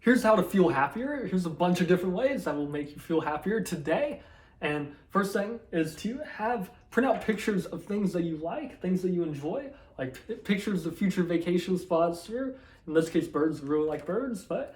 here's how to feel happier. Here's a bunch of different ways that will make you feel happier today. And first thing is to print out pictures of things that you like, things that you enjoy, like pictures of future vacation spots, or in this case, birds, really like birds, but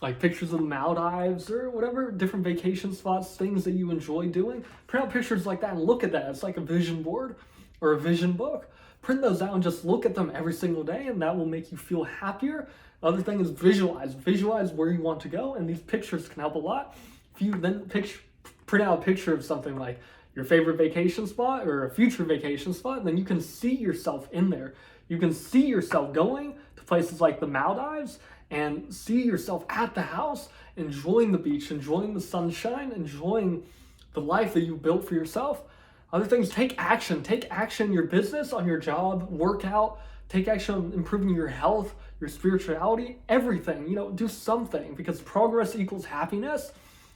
like pictures of the Maldives or whatever, different vacation spots, things that you enjoy doing. Print out pictures like that and look at that. It's like a vision board or a vision book. Print those out and just look at them every single day, and that will make you feel happier. Other thing is visualize where you want to go, and these pictures can help a lot. If you then print out a picture of something like your favorite vacation spot or a future vacation spot, then you can see yourself in there. You can see yourself going to places like the Maldives and see yourself at the house, enjoying the beach, enjoying the sunshine, enjoying the life that you built for yourself. Other things, take action in your business, on your job, work out, take action on improving your health, your spirituality, everything, do something, because progress equals happiness.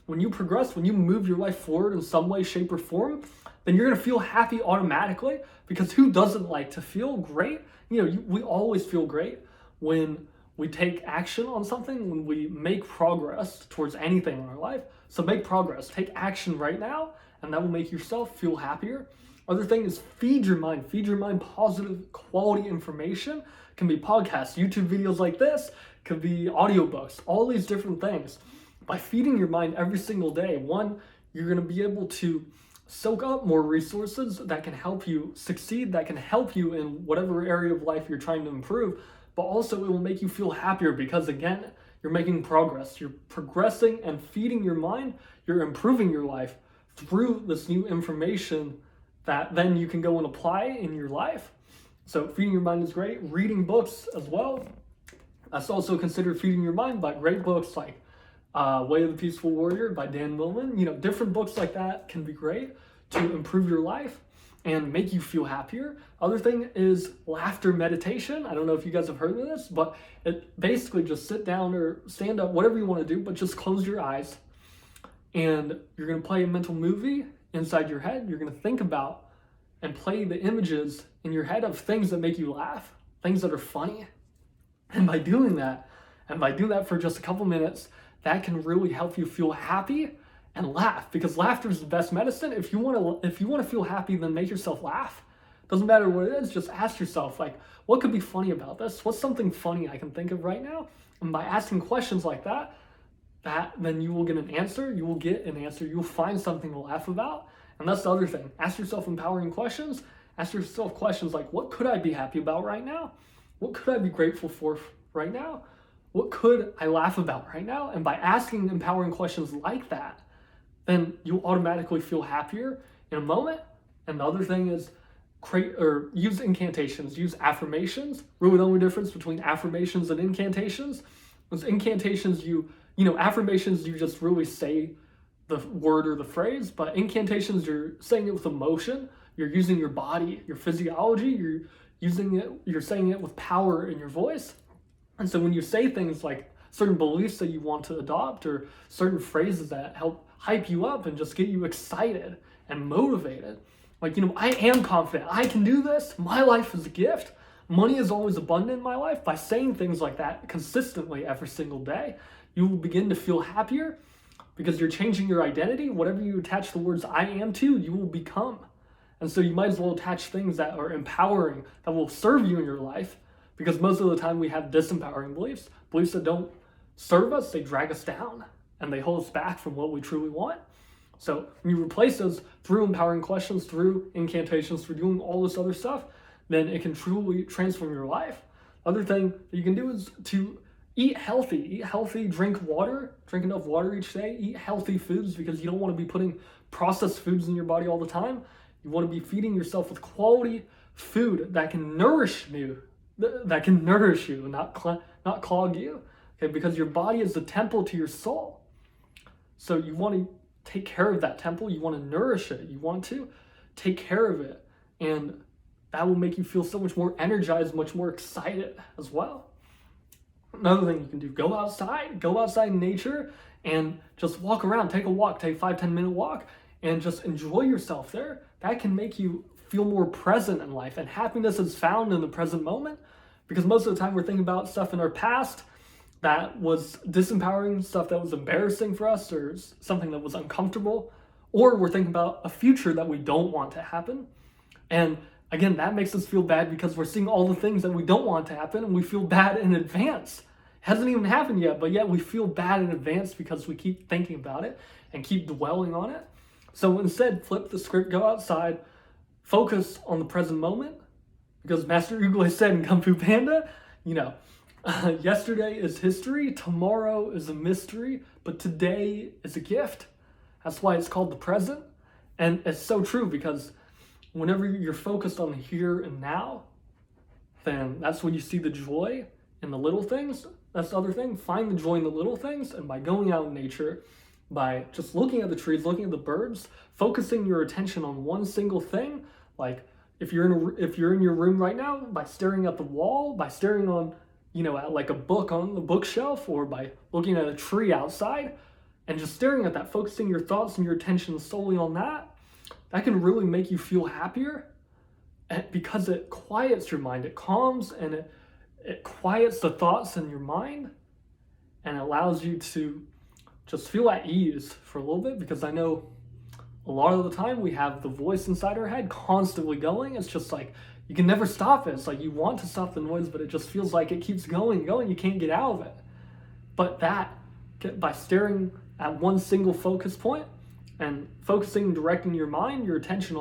When you progress, when you move your life forward in some way, shape, or form, then you're going to feel happy automatically, because who doesn't like to feel great? We always feel great when we take action on something, when we make progress towards anything in our life. So make progress, take action right now, and that will make yourself feel happier. Other thing is feed your mind positive quality information. It can be podcasts, YouTube videos like this, could be audiobooks, all these different things. By feeding your mind every single day, one, you're going to be able to soak up more resources that can help you succeed, that can help you in whatever area of life you're trying to improve, but also it will make you feel happier because, again, you're making progress. You're progressing and feeding your mind. You're improving your life through this new information that then you can go and apply in your life. So feeding your mind is great. Reading books as well. That's also considered feeding your mind, by great books like Way of the Peaceful Warrior by Dan Millman. Different books like that can be great to improve your life and make you feel happier. Other thing is laughter meditation. I don't know if you guys have heard of this, but it basically just sit down or stand up, whatever you want to do, but just close your eyes. And you're going to play a mental movie inside your head. You're going to think about and play the images in your head of things that make you laugh, things that are funny. And by doing that for just a couple minutes, that can really help you feel happy and laugh, because laughter is the best medicine. If you want to feel happy, then make yourself laugh. Doesn't matter what it is, just ask yourself, like, what could be funny about this? What's something funny I can think of right now? And by asking questions like that then you will get an answer. You will find something to laugh about. And that's the other thing. Ask yourself empowering questions. Ask yourself questions like, what could I be happy about right now? What could I be grateful for right now? What could I laugh about right now? And by asking empowering questions like that, then you automatically feel happier in a moment. And the other thing is use incantations, use affirmations. Really the only difference between affirmations and incantations is incantations, affirmations, you just really say the word or the phrase, but incantations, you're saying it with emotion. You're using your body, your physiology, you're saying it with power in your voice. And so when you say things like certain beliefs that you want to adopt, or certain phrases that help hype you up and just get you excited and motivated, like, I am confident, I can do this, my life is a gift, money is always abundant in my life. By saying things like that consistently every single day, you will begin to feel happier, because you're changing your identity. Whatever you attach the words I am to, you will become. And so you might as well attach things that are empowering, that will serve you in your life, because most of the time we have disempowering beliefs that don't serve us, they drag us down, and they hold us back from what we truly want. So when you replace those through empowering questions, through incantations, through doing all this other stuff, then it can truly transform your life. Other thing that you can do is to eat healthy, drink enough water each day, eat healthy foods, because you don't want to be putting processed foods in your body all the time. You want to be feeding yourself with quality food that can nourish you, not clog you, okay? Because your body is the temple to your soul. So you want to take care of that temple. You want to nourish it. You want to take care of it. And that will make you feel so much more energized, much more excited as well. Another thing you can do, go outside in nature and just walk around, take a 5-10 minute walk, and just enjoy yourself there. That can make you feel more present in life, and happiness is found in the present moment, because most of the time we're thinking about stuff in our past that was disempowering, stuff that was embarrassing for us, or something that was uncomfortable, or we're thinking about a future that we don't want to happen. And again, that makes us feel bad because we're seeing all the things that we don't want to happen, and we feel bad in advance. It hasn't even happened yet, but yet we feel bad in advance because we keep thinking about it and keep dwelling on it. So instead, flip the script, go outside, focus on the present moment, because Master Oogway said in Kung Fu Panda, yesterday is history, tomorrow is a mystery, but today is a gift. That's why it's called the present. And it's so true, because whenever you're focused on the here and now, then that's when you see the joy in the little things. That's the other thing. Find the joy in the little things, and by going out in nature, by just looking at the trees, looking at the birds, focusing your attention on one single thing, like if you're in your room right now, by staring at the wall, by staring on, at like a book on the bookshelf, or by looking at a tree outside and just staring at that, focusing your thoughts and your attention solely on that, that can really make you feel happier, because it quiets your mind, it calms, and it quiets the thoughts in your mind, and allows you to just feel at ease for a little bit. Because I know a lot of the time we have the voice inside our head constantly going. It's just like you can never stop it. It's like you want to stop the noise, but it just feels like it keeps going. You can't get out of it. But by staring at one single focus point and focusing, directing your mind, your attention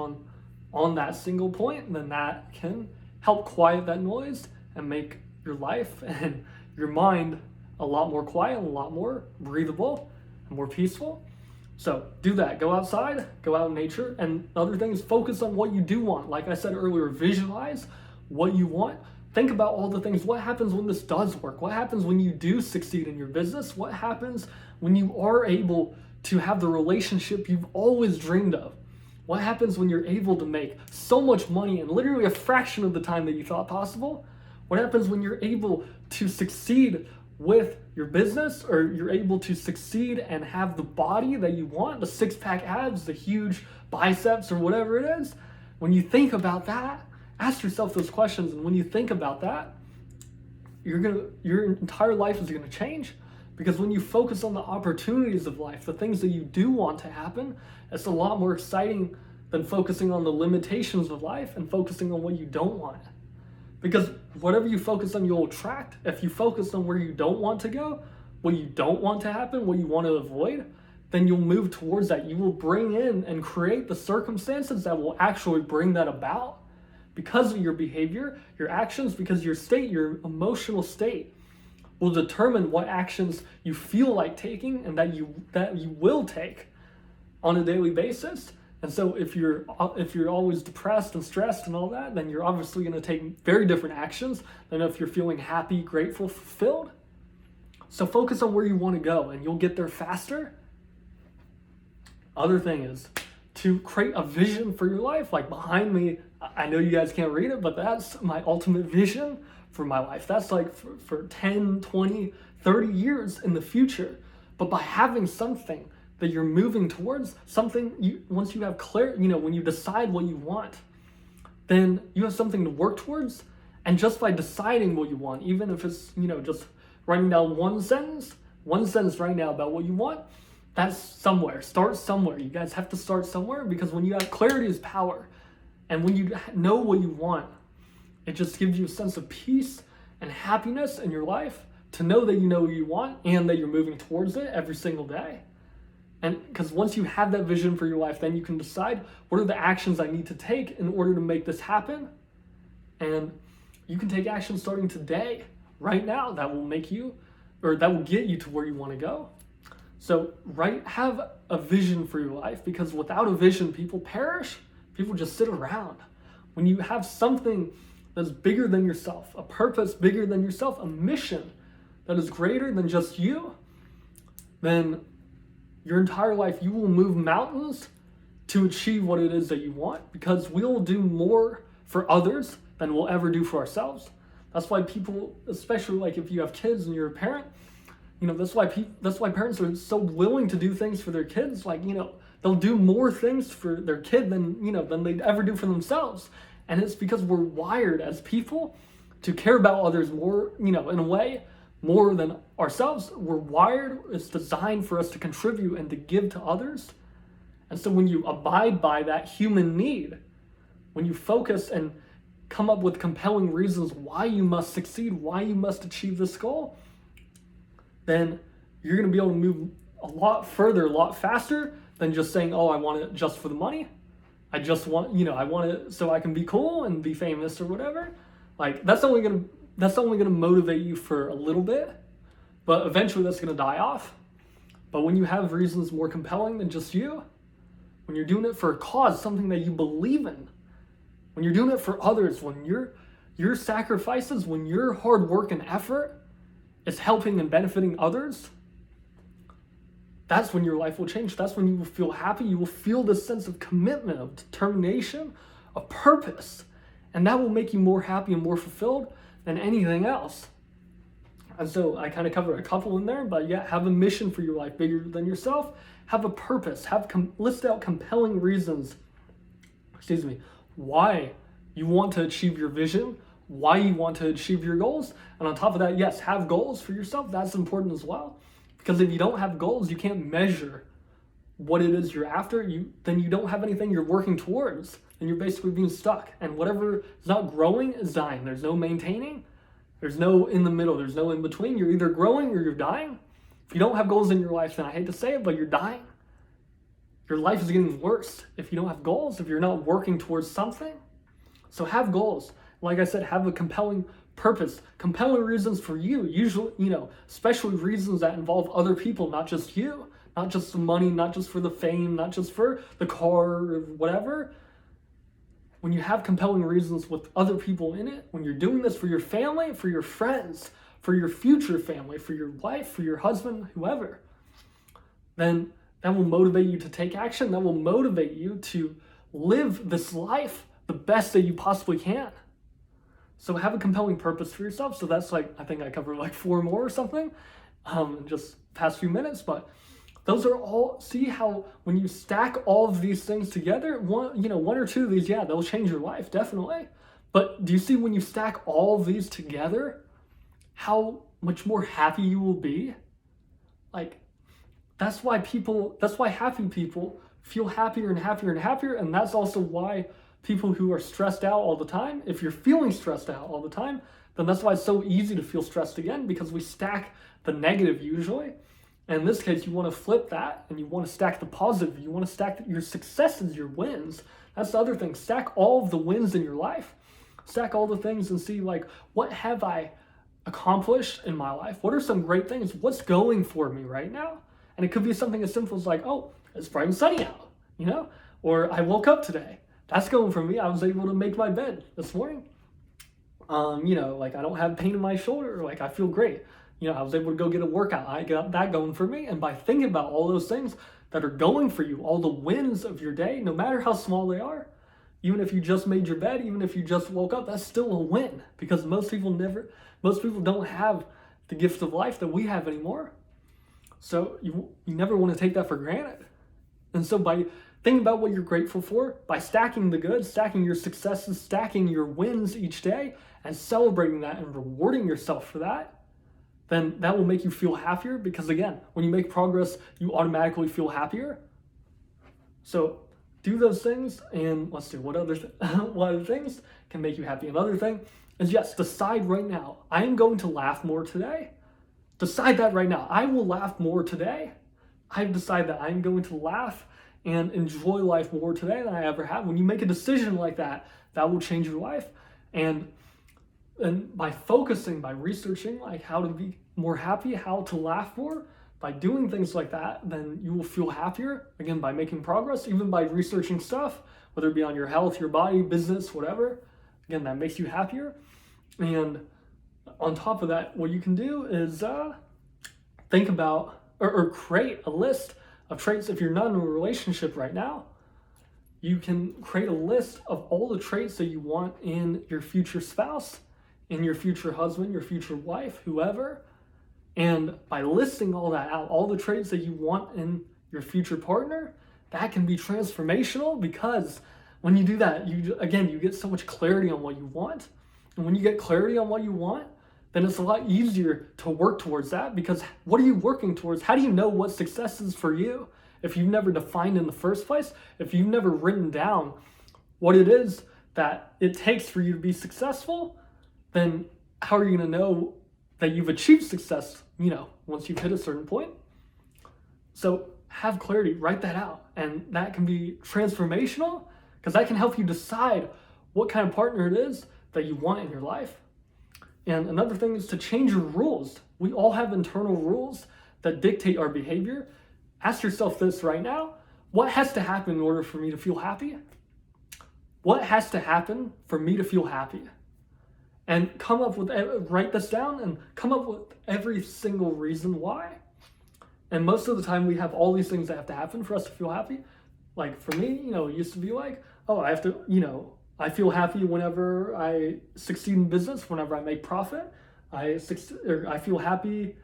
on that single point, then that can help quiet that noise and make your life and your mind a lot more quiet, a lot more breathable, and more peaceful. So do that. Go outside, go out in nature. And the other thing is focus on what you do want. Like I said earlier, visualize what you want. Think about all the things. What happens when this does work? What happens when you do succeed in your business? What happens when you are able to have the relationship you've always dreamed of? What happens when you're able to make so much money in literally a fraction of the time that you thought possible? What happens when you're able to succeed with your business, or you're able to succeed and have the body that you want, the six-pack abs, the huge biceps, or whatever it is? When you think about that, ask yourself those questions, and when you think about that, your entire life is going to change. Because when you focus on the opportunities of life, the things that you do want to happen, it's a lot more exciting than focusing on the limitations of life and focusing on what you don't want. Because whatever you focus on, you'll attract. If you focus on where you don't want to go, what you don't want to happen, what you want to avoid, then you'll move towards that. You will bring in and create the circumstances that will actually bring that about. Because of your behavior, your actions, because your state, your emotional state, will determine what actions you feel like taking and that you will take on a daily basis. And so if you're always depressed and stressed and all that, then you're obviously going to take very different actions than if you're feeling happy, grateful, fulfilled. So focus on where you want to go, and you'll get there faster. Other thing is to create a vision for your life. Like behind me, I know you guys can't read it, but that's my ultimate vision for my life. That's like for 10, 20, 30 years in the future. But by having something that you're moving towards, once you have clarity, when you decide what you want, then you have something to work towards. And just by deciding what you want, even if it's, just writing down one sentence right now about what you want, that's somewhere. Start somewhere. You guys have to start somewhere, because when you have clarity is power. And when you know what you want, it just gives you a sense of peace and happiness in your life to know that you know what you want and that you're moving towards it every single day. And because once you have that vision for your life, then you can decide what are the actions I need to take in order to make this happen. And you can take action starting today, right now, that will get you to where you want to go. So, have a vision for your life, because without a vision, people perish. People just sit around. When you have something that's bigger than yourself, a purpose bigger than yourself, a mission that is greater than just you, then your entire life you will move mountains to achieve what it is that you want, because we'll do more for others than we'll ever do for ourselves. That's why people, especially like if you have kids and you're a parent, that's why parents are so willing to do things for their kids. Like, they'll do more things for their kid than they'd ever do for themselves. And it's because we're wired as people to care about others more, in a way, more than ourselves. We're wired, it's designed for us to contribute and to give to others. And so when you abide by that human need, when you focus and come up with compelling reasons why you must succeed, why you must achieve this goal, then you're going to be able to move a lot further, a lot faster than just saying, oh, I want it just for the money. I just want, I want it so I can be cool and be famous or whatever. Like, that's only going to motivate you for a little bit, but eventually that's going to die off. But when you have reasons more compelling than just you, when you're doing it for a cause, something that you believe in, when you're doing it for others, when your sacrifices, when your hard work and effort is helping and benefiting others, that's when your life will change. That's when you will feel happy. You will feel this sense of commitment, of determination, of purpose. And that will make you more happy and more fulfilled than anything else. And so I kind of covered a couple in there, but yeah, have a mission for your life bigger than yourself. Have a purpose. List out compelling reasons, why you want to achieve your vision, why you want to achieve your goals. And on top of that, yes, have goals for yourself. That's important as well. Because if you don't have goals, you can't measure what it is you're after. Then you don't have anything you're working towards. And you're basically being stuck. And whatever is not growing is dying. There's no maintaining. There's no in the middle. There's no in between. You're either growing or you're dying. If you don't have goals in your life, then I hate to say it, but you're dying. Your life is getting worse if you don't have goals, if you're not working towards something. So have goals. Like I said, have a compelling purpose, compelling reasons for you, usually, especially reasons that involve other people, not just you, not just the money, not just for the fame, not just for the car or whatever. When you have compelling reasons with other people in it, when you're doing this for your family, for your friends, for your future family, for your wife, for your husband, whoever, then that will motivate you to take action. That will motivate you to live this life the best that you possibly can. So have a compelling purpose for yourself. So that's I think I covered 4 more or something in just past few minutes. But those are all, see how when you stack all of these things together, one or two of these, yeah, they'll change your life, definitely. But do you see when you stack all of these together, how much more happy you will be? That's why happy people feel happier and happier and happier. And that's also why people who are stressed out all the time, if you're feeling stressed out all the time, then that's why it's so easy to feel stressed again, because we stack the negative usually. And in this case, you want to flip that and you want to stack the positive. You want to stack your successes, your wins. That's the other thing. Stack all of the wins in your life. Stack all the things and see what have I accomplished in my life? What are some great things? What's going for me right now? And it could be something as simple as oh, it's bright and sunny out, or I woke up today. That's going for me. I was able to make my bed this morning. I don't have pain in my shoulder. I feel great. I was able to go get a workout. I got that going for me. And by thinking about all those things that are going for you, all the wins of your day, no matter how small they are, even if you just made your bed, even if you just woke up, that's still a win, because most people don't have the gift of life that we have anymore. So you never want to take that for granted. And so by thinking about what you're grateful for, by stacking the good, stacking your successes, stacking your wins each day, and celebrating that and rewarding yourself for that, then that will make you feel happier, because again, when you make progress, you automatically feel happier. So do those things, and let's see, what other things can make you happy? Another thing is, yes, decide right now, I am going to laugh more today. Decide that right now. I will laugh more today. I've decided that I'm going to laugh and enjoy life more today than I ever have. When you make a decision like that, that will change your life. And by focusing, by researching how to be more happy, how to laugh more, by doing things like that, then you will feel happier. Again, by making progress, even by researching stuff, whether it be on your health, your body, business, whatever. Again, that makes you happier. And on top of that, what you can do is think about or create a list of traits. If you're not in a relationship right now, you can create a list of all the traits that you want in your future spouse, in your future husband, your future wife, whoever. And by listing all that out, all the traits that you want in your future partner, that can be transformational, because when you do that, you get so much clarity on what you want. And when you get clarity on what you want, then it's a lot easier to work towards that, because what are you working towards? How do you know what success is for you if you've never defined in the first place? If you've never written down what it is that it takes for you to be successful, then how are you going to know that you've achieved success, once you've hit a certain point? So have clarity, write that out. And that can be transformational, because that can help you decide what kind of partner it is that you want in your life. And another thing is to change your rules. We all have internal rules that dictate our behavior. Ask yourself this right now: what has to happen in order for me to feel happy? What has to happen for me to feel happy? And write this down and come up with every single reason why. And most of the time we have all these things that have to happen for us to feel happy. Like for me, it used to be like, oh, I have to, I feel happy whenever I succeed in business, whenever I make profit. I feel happy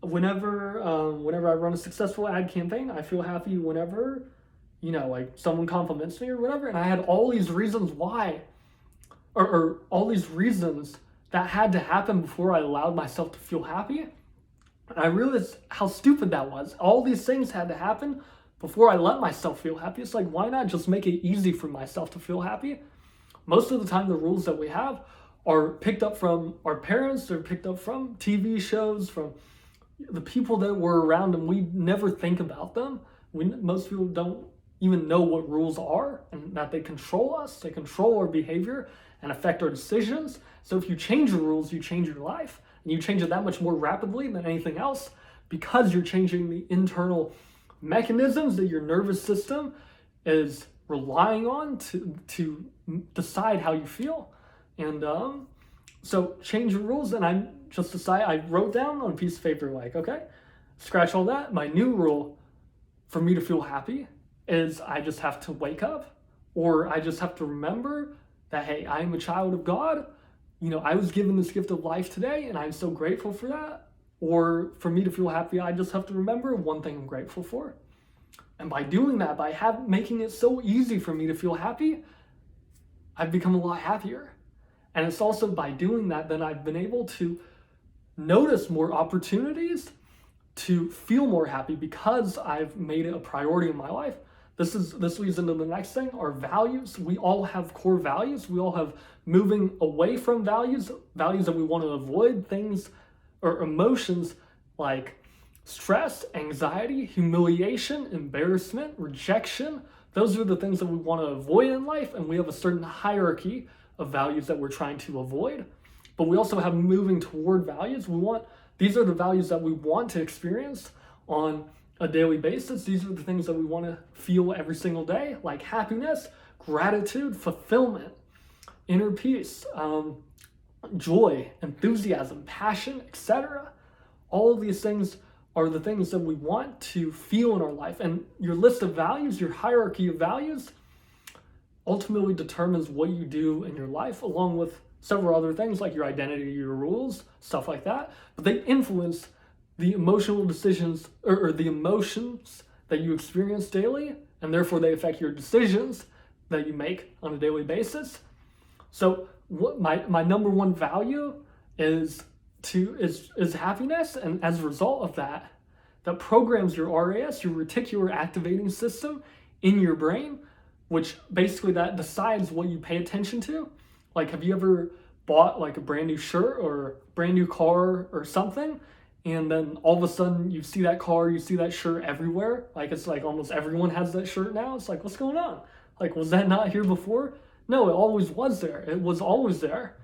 whenever I run a successful ad campaign. I feel happy whenever, like someone compliments me or whatever. And I had all these reasons why, or all these reasons that had to happen before I allowed myself to feel happy. And I realized how stupid that was. All these things had to happen before I let myself feel happy. It's like, why not just make it easy for myself to feel happy? Most of the time, the rules that we have are picked up from our parents, they're picked up from TV shows, from the people that were around, and we never think about them. Most people don't even know what rules are, and that they control us, they control our behavior and affect our decisions. So if you change your rules, you change your life, and you change it that much more rapidly than anything else, because you're changing the internal mechanisms that your nervous system is relying on to decide how you feel. And so change your rules. And I wrote down on a piece of paper, like, okay, scratch all that. My new rule for me to feel happy is I just have to wake up, or I just have to remember that, hey, I am a child of God. I was given this gift of life today, and I'm so grateful for that. Or for me to feel happy, I just have to remember one thing I'm grateful for. And by doing that, making it so easy for me to feel happy, I've become a lot happier. And it's also by doing that, then I've been able to notice more opportunities to feel more happy, because I've made it a priority in my life. This leads into the next thing, our values. We all have core values. We all have moving away from values that we want to avoid, things or emotions like stress, anxiety, humiliation, embarrassment, rejection. Those are the things that we want to avoid in life, and we have a certain hierarchy of values that we're trying to avoid. But we also have moving toward values. These are the values that we want to experience on a daily basis. These are the things that we want to feel every single day, like happiness, gratitude, fulfillment, inner peace, joy, enthusiasm, passion, etc. All of these things are the things that we want to feel in our life. And your list of values, your hierarchy of values, ultimately determines what you do in your life, along with several other things like your identity, your rules, stuff like that. But they influence the emotional decisions or the emotions that you experience daily, and therefore they affect your decisions that you make on a daily basis. So what my number one value is happiness, and as a result of that programs your RAS, your reticular activating system in your brain, which basically that decides what you pay attention to. Like, have you ever bought like a brand new shirt or brand new car or something, and then all of a sudden you see that car, you see that shirt everywhere? Like, it's like almost everyone has that shirt now. It's like, what's going on? Like, was that not here before? No, it always was there. It was always there.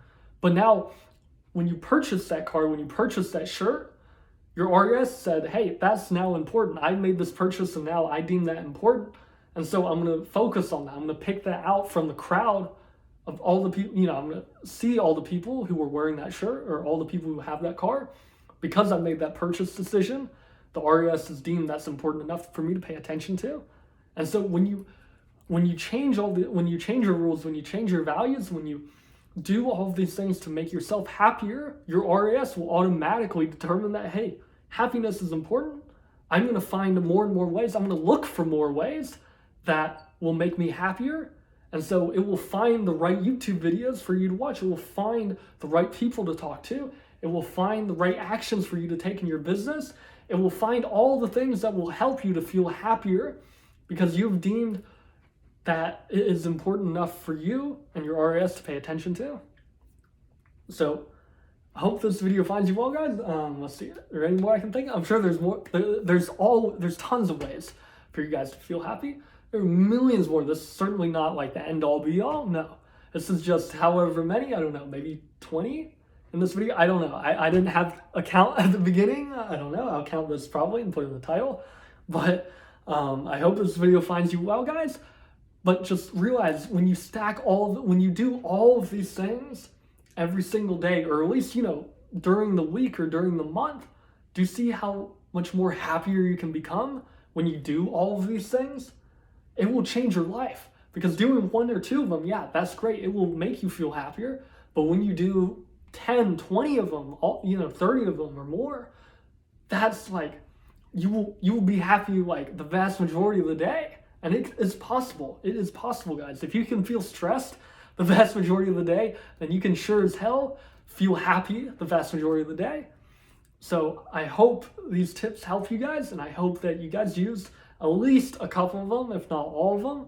But now, when you purchase that car, when you purchase that shirt, your RAS said, hey, that's now important. I made this purchase, and now I deem that important. And so I'm going to focus on that. I'm going to pick that out from the crowd of all the people. I'm going to see all the people who are wearing that shirt, or all the people who have that car. Because I made that purchase decision, the RAS is deemed that's important enough for me to pay attention to. And so when you change your rules, when you change your values, when you do all of these things to make yourself happier, your RAS will automatically determine that, hey, happiness is important. I'm going to find more and more ways. I'm going to look for more ways that will make me happier. And so it will find the right YouTube videos for you to watch. It will find the right people to talk to. It will find the right actions for you to take in your business. It will find all the things that will help you to feel happier because you've deemed that it is important enough for you and your RAS to pay attention to. So I hope this video finds you well, guys. Let's see. Is there any more I can think of? I'm sure there's more. There's tons of ways for you guys to feel happy. There are millions more. This is certainly not like the end all be all. No. This is just however many, I don't know, maybe 20 in this video. I don't know. I didn't have a count at the beginning. I don't know. I'll count this probably and put it in the title. But I hope this video finds you well, guys. But just realize when you when you do all of these things every single day, or at least, during the week or during the month, do you see how much more happier you can become when you do all of these things? It will change your life, because doing 1 or 2 of them, yeah, that's great. It will make you feel happier. But when you do 10, 20 of them, 30 of them or more, that's like, you will be happy like the vast majority of the day. And it is possible. It is possible, guys. If you can feel stressed the vast majority of the day, then you can sure as hell feel happy the vast majority of the day. So I hope these tips help you guys, and I hope that you guys use at least a couple of them, if not all of them,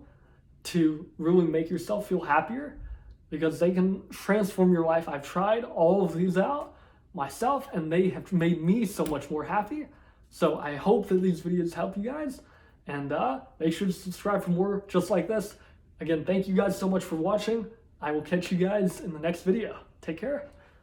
to really make yourself feel happier, because they can transform your life. I've tried all of these out myself, and they have made me so much more happy. So I hope that these videos help you guys, and make sure to subscribe for more just like this. Again, thank you guys so much for watching. I will catch you guys in the next video. Take care.